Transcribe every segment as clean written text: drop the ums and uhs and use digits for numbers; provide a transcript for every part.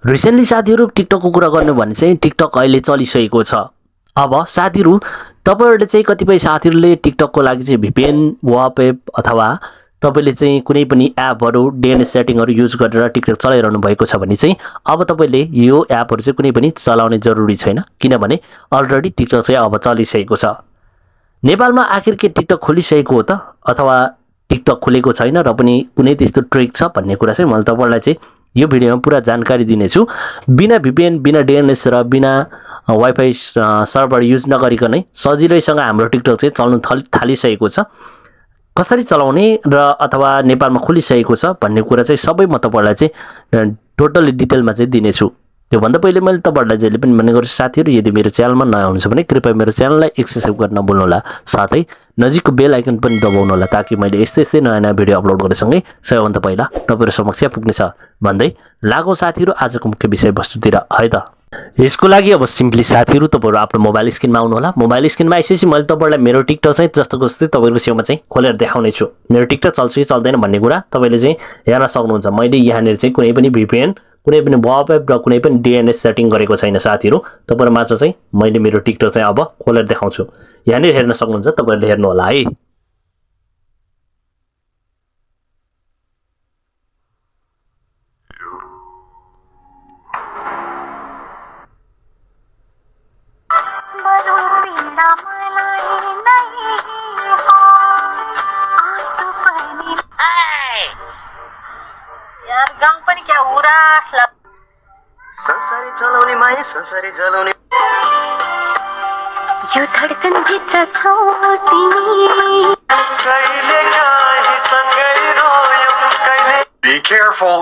Recently साथीहरु टिकटकको कुरा गर्नु भने चाहिँ टिकटक अहिले चलिसकेको छ। अब साथीहरु तपाईहरुले चाहिँ कतिपय साथीहरुले टिकटकको लागि चाहिँ VPN वॉलपेपर अथवा तपाईले चाहिँ कुनै पनि एपहरु DNS सेटिङहरु युज गरेर टिकटक चलाइरहनु भएको छ भने चाहिँ अब तपाईले यो एपहरु चाहिँ कुनै पनि चलाउने जरुरी छैन किनभने अलरेडी टिकटक चाहिँ अब चलिसकेको छ। नेपालमा आखिर के टिकटक खोलिसकेको हो त अथवा टिकटक खुलेको छैन र पनि कुनै त्यस्तो ट्रिक छ भन्ने कुरा चाहिँ मैले तपाईलाई चाहिँ यो भिडियोमा पुरा जानकारी दिनेछु। बिना VPN बिना DNS र बिना वाइफाई सर्भर युज नगरिकनै सजिलैसँग हाम्रो टिकटक चाहिँ चल्न थालिसकेको छ। कसरी चलाउने र अथवा नेपालमा खोलिसकेको छ भन्ने कुरा चाहिँ सबै म तपाईलाई चाहिँ टोटली डिटेलमा चाहिँ दिनेछु। त्यो भन्दा पहिले मैले तपाईहरुलाई जहिले पनि भन्ने गर्छु साथीहरु यदि मेरो च्यानलमा नयाँ हुनुहुन्छ भने कृपया मेरो च्यानललाई सब्स्क्राइब गर्न नभुल्नु होला साथै नजिकको बेल आइकन पनि दबाउनु होला ताकि मैले यस्तै नयाँ भिडियो अपलोड गरेसँगै सबैभन्दा पहिला तपाईहरु समक्ष पुग्नेछ भन्दै लागौ साथीहरु आजको मुख्य विषयवस्तुतिर है त। यसको लागि अब सिम्पली साथीहरु तपाईहरु आफ्नो मोबाइल स्क्रिनमा आउनु होला। मोबाइल स्क्रिनमा आइसकेपछि मैले तपाईहरुलाई मेरो टिकटक चाहिँ जस्तोको जस्तै तपाईहरुको छेउमा चाहिँ खोलेर देखाउने छु। मेरो टिकटक चल्छ कि चल्दैन भन्ने कुरा तपाईले चाहिँ हेर्न सक्नुहुन्छ। मैले यहाँनेर चाहिँ कुनै पनि VPN कुनै पनि वॉलपेपर र कुनै पनि DNS सेटिङ गरेको छैन साथीहरु। तपाईहरु माझ चाहिँ मैले मेरो टिकटक चाहिँ अब खोलेर देखाउँछु। यहाँनेर हेर्न सक्नुहुन्छ तपाईहरुले हेर्नु होला है। संसारी चलाउने माया संसारी जलाउने यो धडकन भित्र छौ तिमी कहिले काहे सँगै रोयौं कहिले Be careful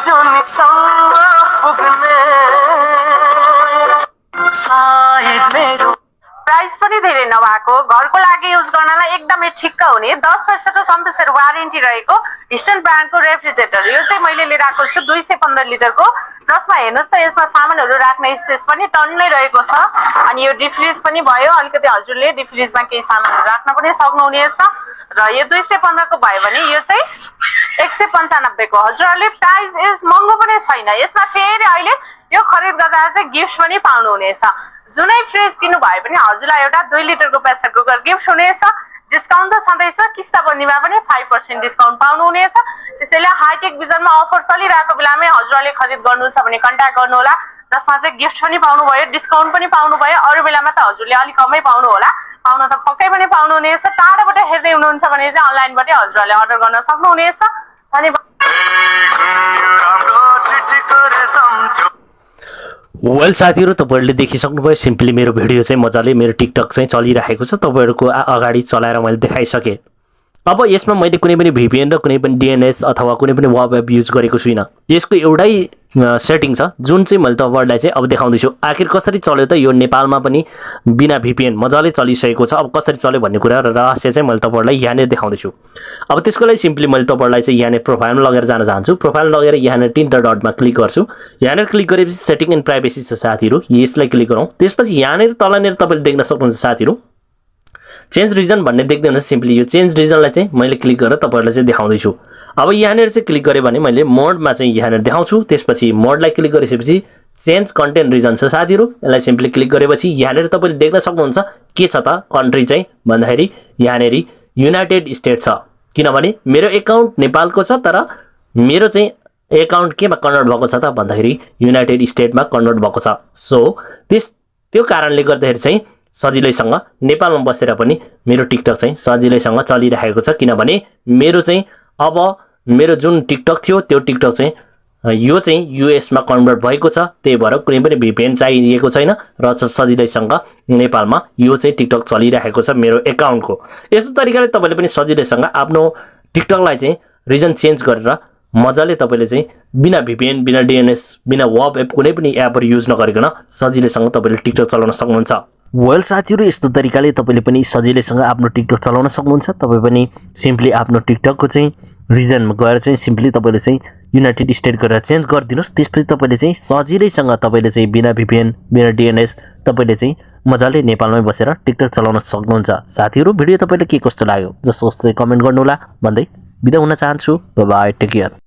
जोनी सम्म पुग्ने सायद मेरो प्राइस पनि धेरै नभएको घरको लागि युज गर्नलाई एकदमै ठिक्क हुने 10 वर्षको कम्प्रेसर वारेन्टी रहेको हिस्टन ब्रान्डको रेफ्रिजरेटर यो चाहिँ मैले लिएर आएको छु 215 लिटरको जसमा हेर्नुस् त यसमा सामानहरु राख्ने स्पेस पनि टन्नै रहेको छ अनि यो डिफ्रिज पनि भयो। अलिकति हजुरले डिफ्रिजमा केही सामानहरु राख्न पनि सक्नुहुनेछ र यो 215 को भयो भने यो चाहिँ 195 को। हजुरहरुले प्राइस इज महँगो पनि छैन। यसमा फेरि अहिले यो खरिद गर्दा चाहिँ गिफ्ट पनि पाउनुहुनेछ। जुनै फ्रिज किन्नु भए पनि हजुरलाई एउटा 2 लिटरको प्रेसर कुकर गिफ्ट हुनेछ। डिस्काउन्ट त छँदैछ किस्ताबन्दीमा पनि 5% डिस्काउन्ट पाउनुहुनेछ। त्यसैले हाइटेक बिजनमा अफर चलिरहेको बेलामै हजुरले खरिद गर्नु छ भने कन्ट्याक्ट गर्नु होला जसमा चाहिँ गिफ्ट पनि पाउनु भयो डिस्काउन्ट पनि पाउनु भयो। अरु बेलामा त हजुरले अलि कमै पाउनु होला पाउन त पक्कै पनि पाउनुहुनेछ। टाढाबाट हेर्दै हुनुहुन्छ भने चाहिँ अनलाइनबाट हजुरले अर्डर गर्न सक्नुहुनेछ। धन्यवाद। वेल साथीहरु तपाईहरुले देखिसक्नुभयो सिम्पली मेरो भिडियो चाहिँ मजाले मेरो टिकटक चाहिँ चलिरहेको छ। तपाईहरुको अगाडि चलाएर मैले देखाइसके। अब यसमा मैले कुनै पनि VPN र कुनै पनि DNS अथवा कुनै पनि वॉलपेपर युज गरेको छुइन। यसको एउटै सेटिङ छ जुन चाहिँ मैले तपाईहरुलाई चाहिँ अब देखाउँदै छु। आखिर कसरी चल्यो त यो नेपालमा पनि बिना VPN मजाले चलिसकेको छ। अब कसरी चल्यो भन्ने कुरा र रहस्य चाहिँ मैले तपाईहरुलाई यहाँनेर देखाउँदै छु। अब त्यसको लागि सिम्पली मैले तपाईहरुलाई चाहिँ यहाँनेर प्रोफाइलमा लगेर जान चाहन्छु। प्रोफाइल लगेर यहाँनेर तीनटा डटमा क्लिक गर्छु। यहाँनेर क्लिक गरेपछि सेटिङ एन्ड प्राइभेसी छ साथीहरु यसलाई क्लिक गरौँ। त्यसपछि यहाँनेर तलनेर तपाईले देख्न सक्नुहुन्छ साथीहरु चेन्ज रिजन भन्ने देख्दै हुनुहुन्छ। सिम्पली यो चेन्ज रिजनलाई चाहिँ मैले क्लिक गरेर तपाईहरुलाई चाहिँ देखाउँदै छु। अब यहाँनेर चाहिँ क्लिक गरे भने मैले मोडमा चाहिँ यहाँनेर देखाउँछु। त्यसपछि मोडलाई क्लिक गरिसकेपछि चेन्ज कन्टेन्ट रिजन छ साथीहरु यसलाई सिम्पली क्लिक गरेपछि यहाँनेर तपाईले देख्न सक्नुहुन्छ के छ त कन्ट्री चाहिँ भन्दाखेरि यहाँनेर युनाइटेड स्टेट छ किनभने मेरो अकाउन्ट नेपालको छ तर मेरो चाहिँ अकाउन्ट केमा कन्भर्ट भएको छ त भन्दाखेरि युनाइटेड स्टेटमा कन्भर्ट भएको छ। सो त्यो कारणले गर्दाखेरि चाहिँ सजिलैसँग नेपालमा बसेर पनि मेरो टिकटक चाहिँ सजिलैसँग चलिरहेको छ किनभने मेरो चाहिँ अब मेरो जुन टिकटक थियो त्यो टिकटक चाहिँ यो चाहिँ US मा कन्भर्ट भएको छ। त्यही भएर कुनै पनि VPN चाहिएको छैन र सजिलैसँग नेपालमा यो चाहिँ टिकटक चलिरहेको छ मेरो अकाउन्टको। यस्तो तरिकाले तपाईले पनि सजिलैसँग आफ्नो टिकटकलाई चाहिँ रिजन चेन्ज गरेर मजाले तपाईले चाहिँ बिना VPN बिना DNS बिना वॉलपेपर कुनै पनि एपहरु युज नगरिकन सजिलैसँग तपाईले टिकटक चलाउन सक्नुहुन्छ। वेल साथीहरु यस्तो तरिकाले तपाईले पनि सजिलैसँग आफ्नो टिकटक चलाउन सक्नुहुन्छ। तपाई पनि सिम्पली आफ्नो टिकटकको चाहिँ रिजनमा गएर चाहिँ सिम्पली तपाईले चाहिँ युनाइटेड स्टेट गरेर चेन्ज गरिदिनुस्। त्यसपछि तपाईले चाहिँ सजिलैसँग तपाईले चाहिँ बिना VPN बिना DNS तपाईले चाहिँ मजाले नेपालमै बसेर टिकटक चलाउन सक्नुहुन्छ। साथीहरु भिडियो तपाईलाई के कस्तो लाग्यो जस्तो कमेन्ट गर्नु होला भन्दै बिदा हुन चाहन्छु। Bye bye, take care.